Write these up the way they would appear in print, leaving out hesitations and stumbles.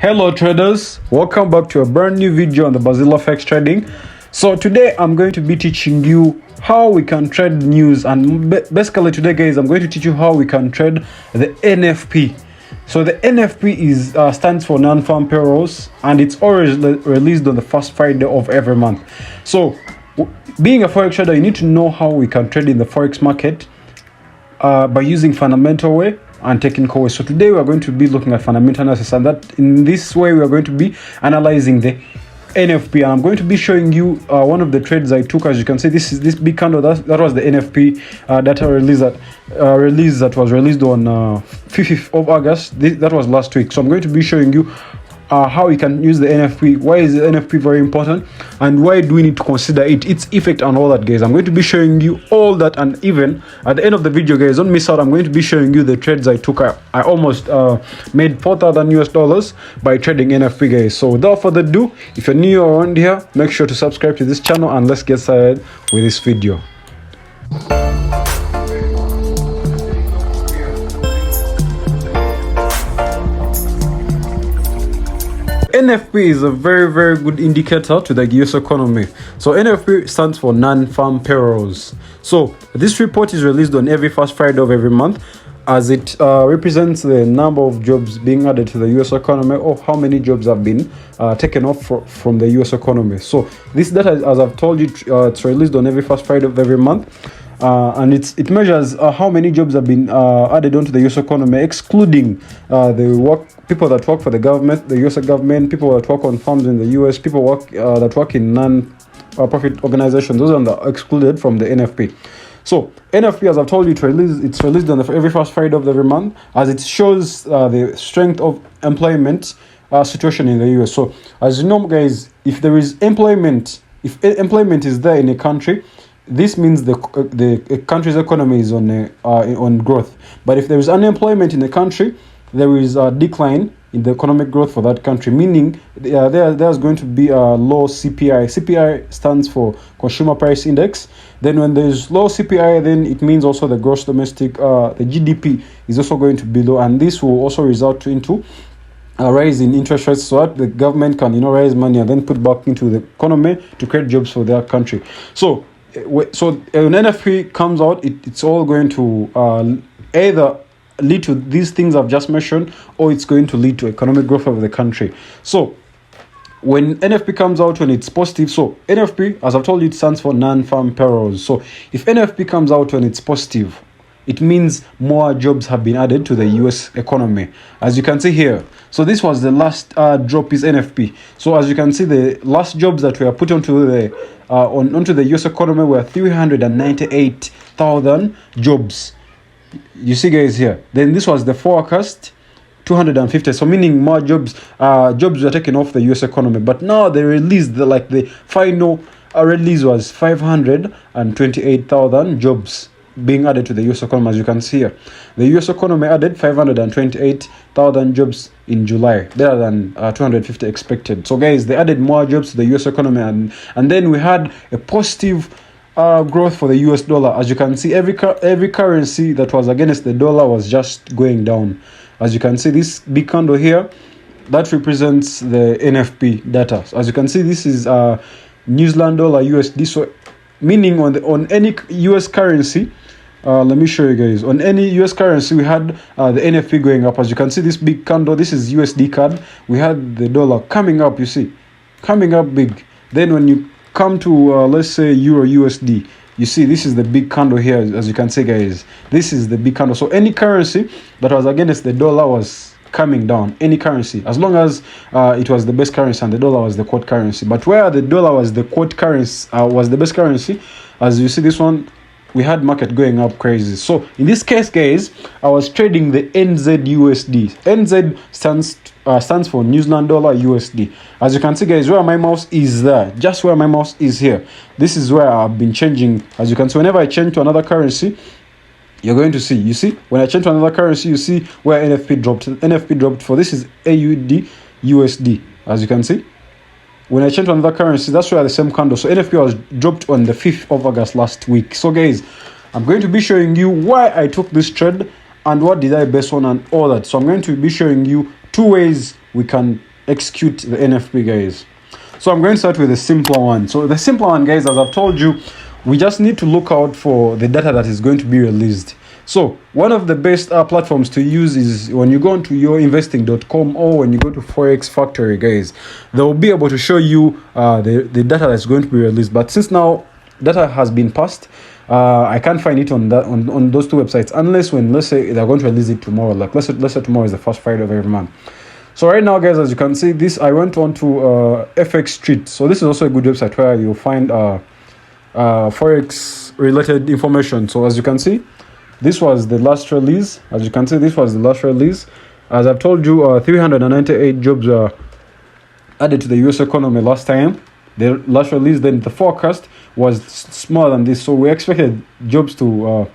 Hello traders, welcome back to a brand new video on the FX trading. So today I'm going to be teaching you how we can trade news, and basically today guys I'm going to teach you how we can trade the NFP. So the NFP is stands for non-farm payrolls, and it's always released on the first Friday of every month. So being a forex trader, you need to know how we can trade in the forex market by using fundamental way and technical way. So today we are going to be looking at fundamental analysis, and that in this way we are going to be analyzing the NFP, and I'm going to be showing you one of the trades I took. As you can see, this is this big candle that was the NFP data release that was released on 5th of August. That was last week. So I'm going to be showing you how we can use the NFP, why is the NFP very important, and why do we need to consider its effect and all that, guys. I'm going to be showing you all that, and even at the end of the video, guys, don't miss out. I'm going to be showing you the trades I took. I almost made $4,000 by trading NFP, guys. So without further ado, if you're new around here, make sure to subscribe to this channel, and let's get started with this video. NFP is a very good indicator to the US economy. So NFP stands for non-farm payrolls. So this report is released on every first Friday of every month, as it represents the number of jobs being added to the US economy, or how many jobs have been taken off from the US economy. So this data, as I've told you, it's released on every first Friday of every month. And it measures how many jobs have been added onto the US economy, excluding the people that work for the government, the US government, people that work on farms in the US, people that work in non-profit organizations. Those are excluded from the NFP. So NFP, as I've told you, it's released on every first Friday of every month, as it shows the strength of employment situation in the US. So as you know, guys, if there is employment, if employment is there in a country, this means the country's economy is on growth. But if there is unemployment in the country, there is a decline in the economic growth for that country, meaning there's going to be a low CPI. CPI stands for Consumer Price Index. Then when there's low CPI, then it means also the gross domestic, the GDP is also going to be low, and this will also result into a rise in interest rates, so that the government can raise money and then put back into the economy to create jobs for their country. So when NFP comes out, it's all going to either lead to these things I've just mentioned, or it's going to lead to economic growth of the country. So when NFP comes out, when it's positive, so NFP, as I've told you, it stands for non-farm payrolls. So if NFP comes out when it's positive, it means more jobs have been added to the US economy, as you can see here. So this was the last drop is NFP. So as you can see, the last jobs that were put onto the US economy were 398,000 jobs. You see, guys, here. Then this was the forecast, 250. So meaning more jobs were taken off the US economy. But now they released the final release was 528,000 jobs being added to the US economy. As you can see here, the US economy added 528,000 jobs in July, better than 250 expected. So guys, they added more jobs to the US economy, and then we had a positive growth for the US dollar. As you can see, every currency that was against the dollar was just going down. As you can see, this big candle here, that represents the NFP data. So as you can see, this is New Zealand dollar USD. So meaning on any US currency, let me show you guys. On any US currency, we had the NFP going up. As you can see, this big candle, this is USD card. We had the dollar coming up, you see, coming up big. Then when you come to, let's say, Euro USD, you see, this is the big candle here. As you can see, guys, this is the big candle. So any currency that was against the dollar was coming down, any currency, as long as it was the best currency and the dollar was the quote currency. But where the dollar was the quote currency, was the best currency, as you see this one, we had market going up crazy. So in this case, guys, I was trading the NZUSD. NZ stands for New Zealand dollar USD. As you can see, guys, where my mouse is there, just where my mouse is here, this is where I've been changing. As you can see, whenever I change to another currency, you're going to see, you see, when I change to another currency, you see where NFP dropped. NFP dropped for this is AUD USD. As you can see, when I change to another currency, that's where the same candle. So NFP was dropped on the 5th of August last week. So guys, I'm going to be showing you why I took this trade and what did I base on and all that. So I'm going to be showing you two ways we can execute the NFP, guys. So I'm going to start with the simpler one. So the simpler one, guys, as I've told you, we just need to look out for the data that is going to be released. So one of the best platforms to use is when you go onto yourinvesting.com or when you go to Forex Factory, guys. They will be able to show you the data that's going to be released. But since now data has been passed, I can't find it on those two websites unless when, let's say, they're going to release it tomorrow. Like let's say tomorrow is the first Friday of every month. So right now, guys, as you can see, this I went on to FX Street. So this is also a good website where you'll find Forex related information. So as you can see, this was the last release. As you can see, this was the last release. As I've told you, 398 jobs were added to the US economy last time. The last release, then the forecast was smaller than this. So we expected jobs to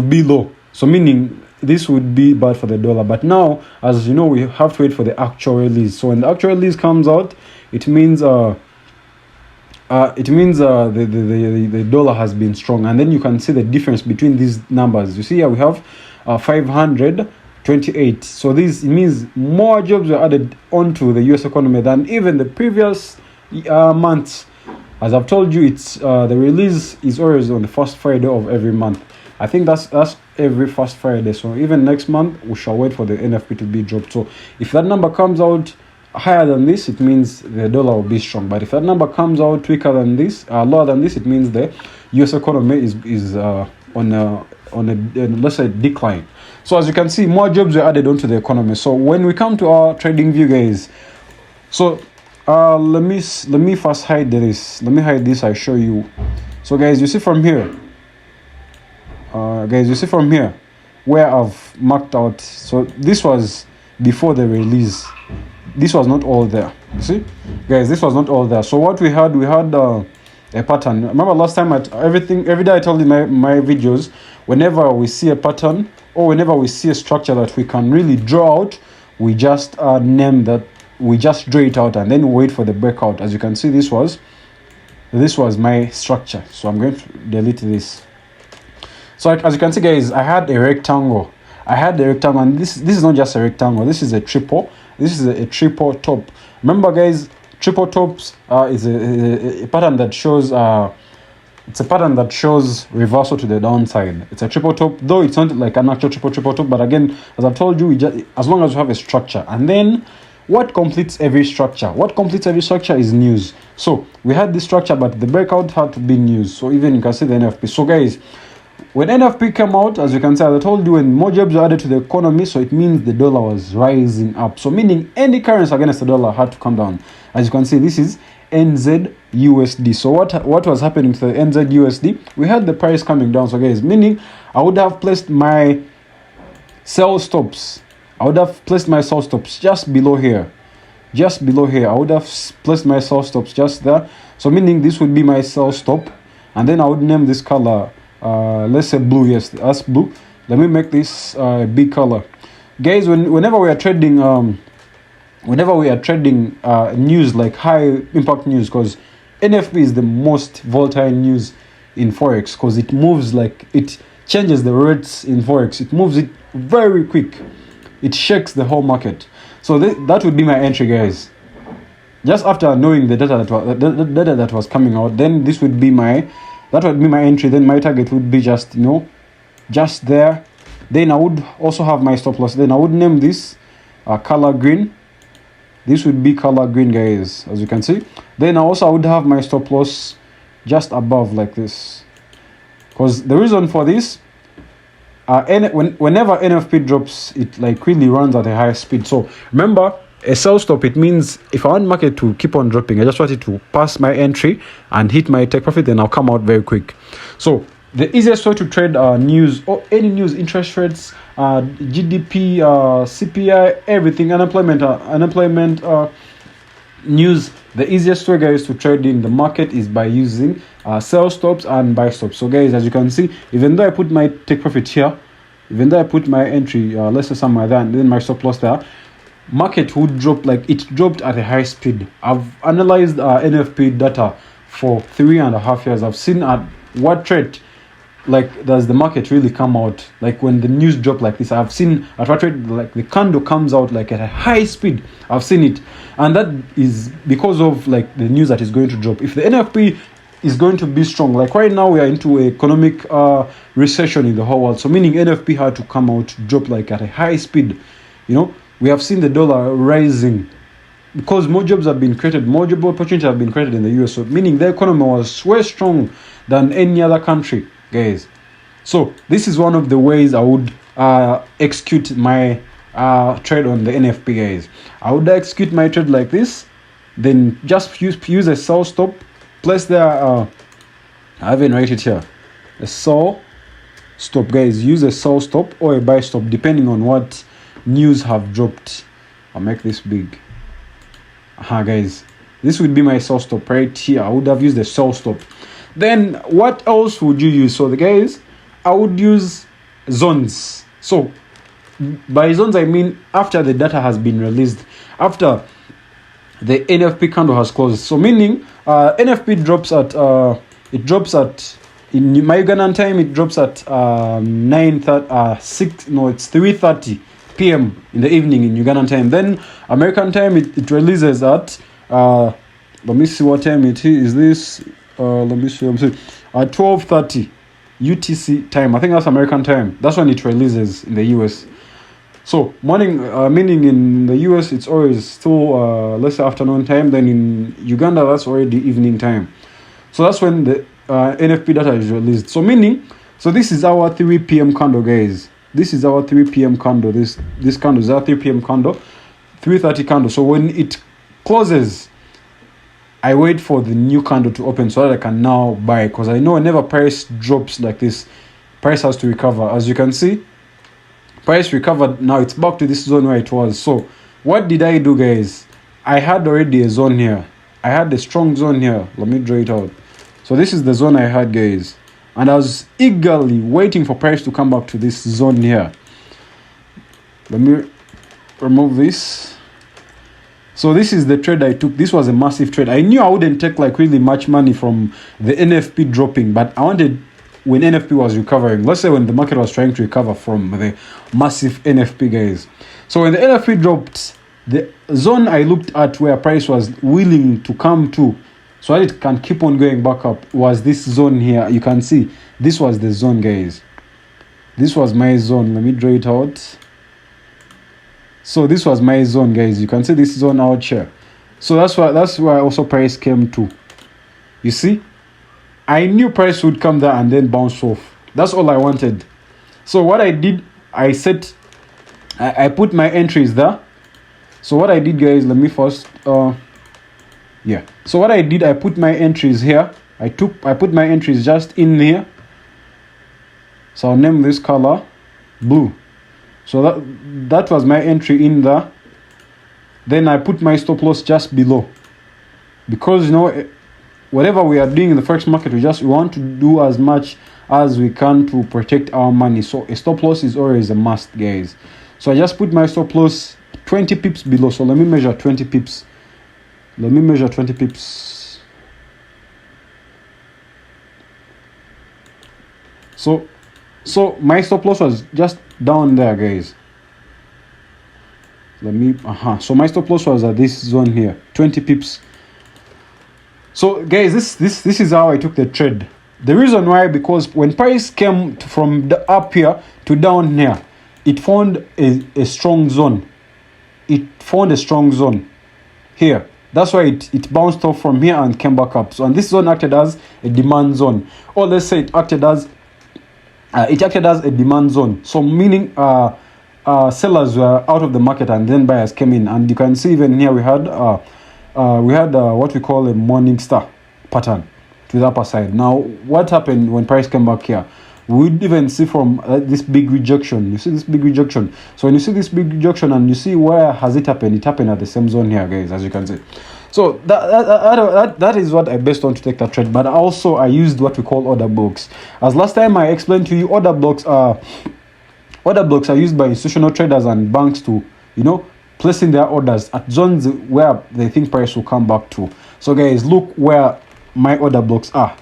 be low. So meaning this would be bad for the dollar. But now, as you know, we have to wait for the actual release. So when the actual release comes out, it means the dollar has been strong, and then you can see the difference between these numbers. You see here we have 528. So this means more jobs were added onto the US economy than even the previous months. As I've told you, it's the release is always on the first Friday of every month. I think that's every first Friday. So even next month we shall wait for the NFP to be dropped. So if that number comes out higher than this, it means the dollar will be strong. But if that number comes out weaker than this, lower than this, it means the US economy is on a let's say decline. So as you can see, more jobs were added onto the economy. So when we come to our trading view, guys, so let me first hide this. Let me hide this. I show you. So guys, you see from here. Where I've marked out. So this was before the release. This was not all there. You see, guys, this was not all there. So what we had a pattern. Remember last time every day I told you my videos, whenever we see a pattern or whenever we see a structure that we can really draw out, we just name that. We just draw it out and then wait for the breakout. As you can see, this was my structure. So I'm going to delete this. So as you can see, guys, I had a rectangle. And this is not just a rectangle. This is a triple. This is a triple top. Remember, guys, triple tops is a pattern that shows it's a pattern that shows reversal to the downside. It's a triple top, though it's not like an actual triple top. But again, as I've told you, as long as you have a structure, and then what completes every structure? What completes every structure is news. So we had this structure, but the breakout had to be news. So even you can see the NFP. So guys, when NFP came out, as you can see, as I told you, when more jobs were added to the economy, so it means the dollar was rising up. So meaning any currency against the dollar had to come down. As you can see, this is NZUSD. So what was happening to the NZUSD? We had the price coming down. So guys, meaning I would have placed my sell stops. Just below here. I would have placed my sell stops just there. So meaning this would be my sell stop, and then I would name this color. Let's say blue. Yes, that's blue. Let me make this big color, guys. Whenever we are trading news like high impact news, because NFP is the most volatile news in forex, because it moves like it changes the rates in forex. It moves it very quick. It shakes the whole market. So that would be my entry, guys. Just after knowing the data that was coming out, then that would be my entry. Then my target would be just there. Then I would also have my stop loss. Then I would name this color green. This would be color green, guys, as you can see. Then I would have my stop loss just above like this, because the reason for this, whenever NFP drops, it like really runs at a high speed. So remember, a sell stop, it means if I want market to keep on dropping, I just want it to pass my entry and hit my take profit, then I'll come out very quick. So the easiest way to trade news, or any news, interest rates, GDP, CPI, everything, unemployment news, the easiest way, guys, to trade in the market is by using sell stops and buy stops. So guys, as you can see, even though I put my take profit here, even though I put my entry let's say somewhere there, and then my stop loss there, market would drop, like it dropped at a high speed. I've analyzed NFP data for 3.5 years. I've seen at what rate like does the market really come out like when the news drop like this? I've tried like the candle comes out like at a high speed. I've seen it, and that is because of like the news that is going to drop. If the NFP is going to be strong, like right now we are into economic recession in the whole world, so meaning NFP had to come out, drop like at a high speed. We have seen the dollar rising because more jobs have been created, more job opportunities have been created in the US. So meaning the economy was way strong than any other country, guys. So this is one of the ways I would execute my trade on the NFP, guys. I would execute my trade like this, then just use a sell stop, place there. I haven't write it here. A sell stop, guys. Use a sell stop or a buy stop depending on what news have dropped. I'll make this big. Guys, this would be my sell stop right here. I would have used the sell stop. Then what else would you use? So the guys, I would use zones. So by zones I mean after the data has been released, after the NFP candle has closed. So meaning NFP drops at in my Ugandan time it drops at 3:30 p.m. in the evening in Ugandan time. Then American time it releases at let me see what time it is. This let me see at 12:30 UTC time. I think that's American time. That's when it releases in the US. So morning, meaning in the US it's always still let's say afternoon time. Then in Uganda that's already evening time. So that's when the NFP data is released. So meaning, so this is our 3 p.m. candle, guys. This is our 3 p.m. candle. This candle is our 3 p.m. candle, 3:30 candle. So when it closes, I wait for the new candle to open so that I can now buy, because I know whenever price drops like this, price has to recover. As you can see, price recovered. Now it's back to this zone where it was. So what did I do, guys? I had already a zone here. I had a strong zone here. Let me draw it out. So this is the zone I had, guys. And I was eagerly waiting for price to come back to this zone here. Let me remove this. So this is the trade I took. This was a massive trade. I knew I wouldn't take like really much money from the NFP dropping, but I wanted when NFP was recovering. Let's say when the market was trying to recover from the massive NFP, guys. So when the NFP dropped, the zone I looked at where price was willing to come to, so that it can keep on going back up, was this zone here. You can see this was the zone, guys. This was my zone. Let me draw it out. So this was my zone, guys. You can see this zone out here. So that's why also price came to. You see, I knew price would come there and then bounce off. That's all I wanted. So what I did, I put my entries there. So what I did, guys, let me first so what I did, I put my entries here. I put my entries just in here. So I'll name this color blue. So that was my entry in there. Then I put my stop loss just below, because whatever we are doing in the forex market, we want to do as much as we can to protect our money. So a stop loss is always a must, guys. So I just put my stop loss 20 pips below. So let me measure 20 pips. Let me measure 20 pips. So my stop loss was just down there, guys. Let me so my stop loss was at this zone here, 20 pips. So guys, this is how I took the trade. The reason why, because when price came from the up here to down here, it found a strong zone. It found a strong zone here. That's why it bounced off from here and came back up. So, and this zone acted as a demand zone, or let's say it acted as a demand zone. So meaning sellers were out of the market and then buyers came in. And you can see even here we had what we call a morning star pattern to the upper side. Now what happened when price came back here? We would even see from this big rejection. You see this big rejection. So when you see this big rejection and you see where has it happened, it happened at the same zone here, guys, as you can see. So that is what I based on to take that trade. But also I used what we call order blocks. As last time I explained to you, order blocks are used by institutional traders and banks to placing their orders at zones where they think price will come back to. So guys, look where my order blocks are.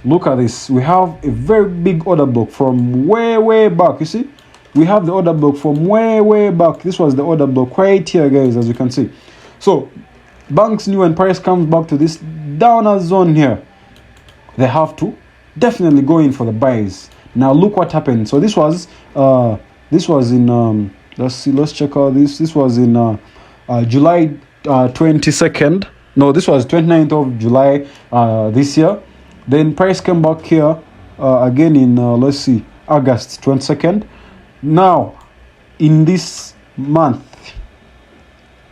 look at this. We have a very big order block from way back. You see, we have the order block from way back. This was the order block right here, guys, as you can see. So banks knew when price comes back to this downer zone here, they have to definitely go in for the buys. Now look what happened. So this was in let's check out this. This was in July 22nd. No, this was 29th of July this year. Then price came back here again in let's see, August 22nd. Now in this month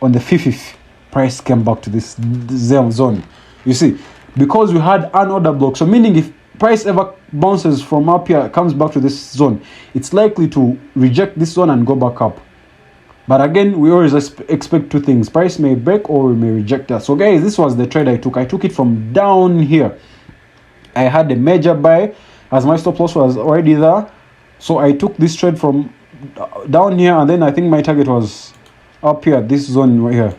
on the 5th, price came back to this zone. You see, because we had an order block, so meaning if price ever bounces from up here, comes back to this zone, it's likely to reject this zone and go back up. But again, we always expect two things: price may break or we may reject that. So guys, this was the trade I took. I took it from down here. I had a major buy as my stop loss was already there. So I took this trade from down here, and then I think my target was up here, this zone right here.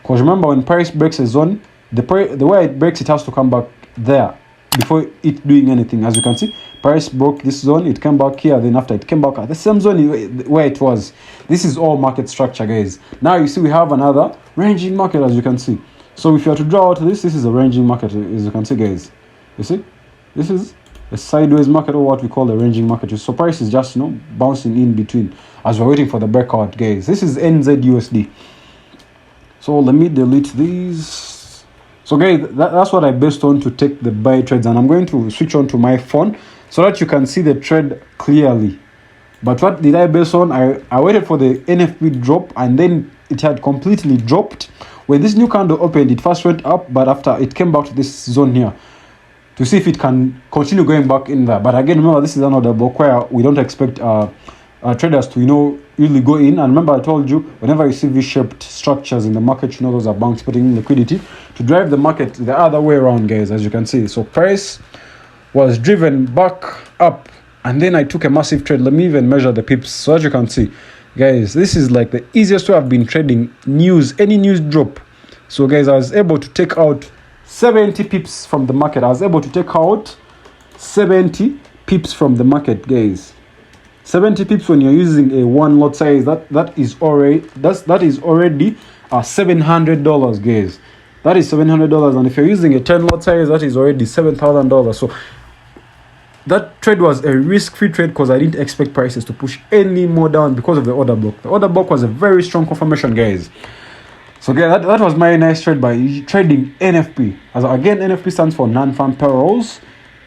Because remember, when price breaks a zone, the way it breaks, it has to come back there before it doing anything. As you can see, price broke this zone, it came back here, then after it came back at the same zone where it was. This is all market structure, guys. Now you see we have another ranging market, as you can see. So if you are to draw out this is a ranging market, as you can see, guys. You see, this is a sideways market, or what we call a ranging market. So price is just, you know, bouncing in between as we're waiting for the breakout, guys. This is NZUSD. So let me delete these. So guys, that's what I based on to take the buy trades, and I'm going to switch on to my phone so that you can see the trade clearly. But what did I base on? I waited for the NFP drop, and then it had completely dropped. When this new candle opened, it first went up, but after it came back to this zone here to see if it can continue going back in there. But again, remember, this is another block where we don't expect traders to, you know, really go in. And remember, I told you, whenever you see V-shaped structures in the market, you know those are banks putting in liquidity to drive the market the other way around, guys, as you can see. So price was driven back up, and then I took a massive trade. Let me even measure the pips. So as you can see, guys, this is like the easiest way I've been trading news, any news drop. So guys, I was able to take out 70 pips from the market. I was able to take out 70 pips from the market, guys. 70 pips when you're using a one lot size, that is already $700, guys. That is $700, and if you're using a 10 lot size, that is already $7,000. So that trade was a risk-free trade because I didn't expect prices to push any more down because of the order block. The order block was a very strong confirmation, guys. So guys, that was my nice trade by trading NFP. As again, NFP stands for non-farm payrolls,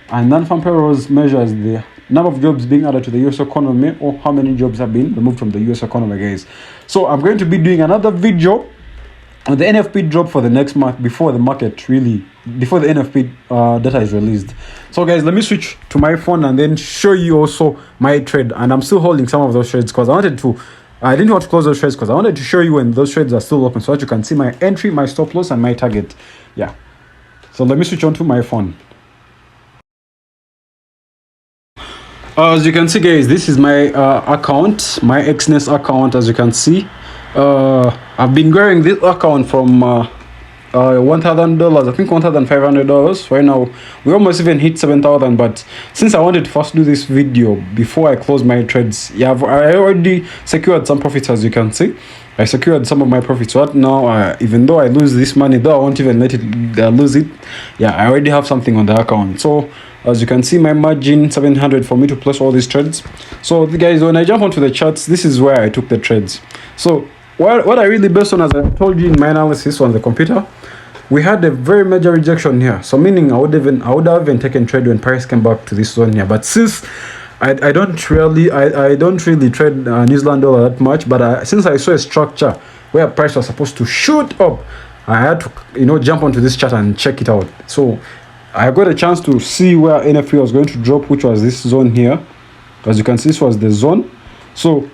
and non-farm payrolls measures the number of jobs being added to the US economy, or how many jobs have been removed from the US economy, guys. So I'm going to be doing another video on the NFP drop for the next month before the NFP data is released. So guys, let me switch to my phone and then show you also my trade. And I'm still holding some of those trades because I didn't want to close those trades because I wanted to show you when those trades are still open so that you can see my entry, my stop loss, and my target. Yeah. So let me switch on to my phone. As you can see, guys, this is my account, my XNES account. As you can see, I've been growing this account from $1,000, I think $1,500. Right now, we almost even hit 7,000. But since I wanted to first do this video before I close my trades, yeah, I already secured some profits. As you can see, I secured some of my profits. Right now, even though I lose this money, though I won't even let it lose it. Yeah, I already have something on the account. So as you can see, my margin 700 for me to place all these trades. So guys, when I jump onto the charts, this is where I took the trades. So what I really based on, as I told you in my analysis on the computer, we had a very major rejection here. So meaning I would have even taken trade when price came back to this zone here. But since I don't really trade New Zealand dollar that much, but since I saw a structure where price was supposed to shoot up, I had to, you know, jump onto this chart and check it out. So I got a chance to see where NFP was going to drop, which was this zone here. As you can see, this was the zone. So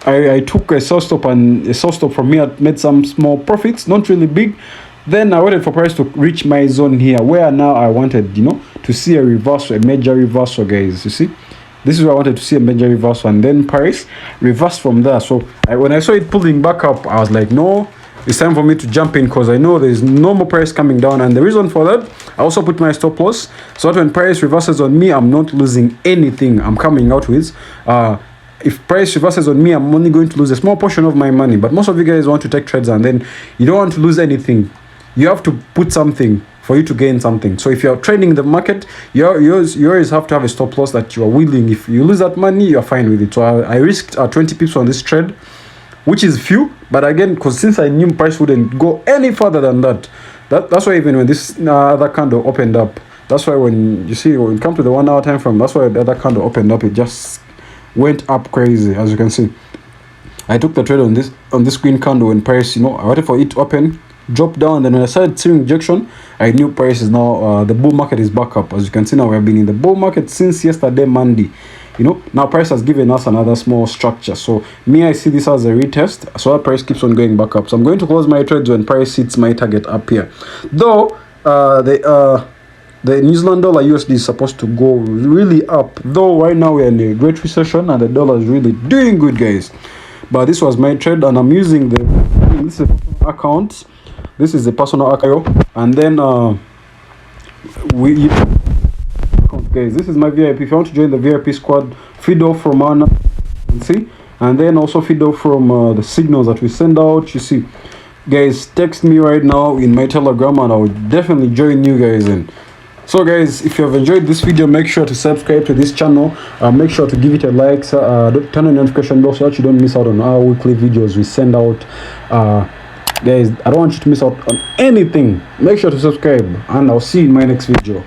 I took a sell stop, and a sell stop from here made some small profits, not really big. Then I waited for price to reach my zone here, where now I wanted, you know, to see a reversal, a major reversal, guys. You see, this is where I wanted to see a major reversal, and then price reversed from there. So when I saw it pulling back up, I was like, no, it's time for me to jump in, because I know there's no more price coming down. And the reason for that, I also put my stop loss so that when price reverses on me, I'm not losing anything I'm coming out with. If price reverses on me, I'm only going to lose a small portion of my money. But most of you guys want to take trades and then you don't want to lose anything. You have to put something for you to gain something. So if you're trading the market, you always have to have a stop loss that you are willing. If you lose that money, you're fine with it. So I risked 20 pips on this trade, which is few, but again, because since I knew price wouldn't go any further than that's why even when this other candle opened up, that's why when you see, when you come to the 1 hour time frame, that's why the other candle opened up, it just went up crazy. As you can see, I took the trade on this green candle when price, I waited for it to open, drop down, then when I started seeing rejection, I knew price is now the bull market is back up. As you can see, now we have been in the bull market since yesterday Monday. Now price has given us another small structure. So me, I see this as a retest, so that price keeps on going back up. So I'm going to close my trades when price hits my target up here. Though the New Zealand dollar USD is supposed to go really up, though right now we're in a great recession and the dollar is really doing good, guys. But this was my trade, and I'm using this is account. This is the personal account, and then guys, this is my VIP. If you want to join the VIP squad, feed off from Anna, and then also feed off from the signals that we send out. You see, guys, text me right now in my Telegram, and I will definitely join you guys in. So guys, if you have enjoyed this video, make sure to subscribe to this channel. Make sure to give it a like. Turn on the notification bell so that you don't miss out on our weekly videos we send out. Guys, I don't want you to miss out on anything. Make sure to subscribe, and I'll see you in my next video.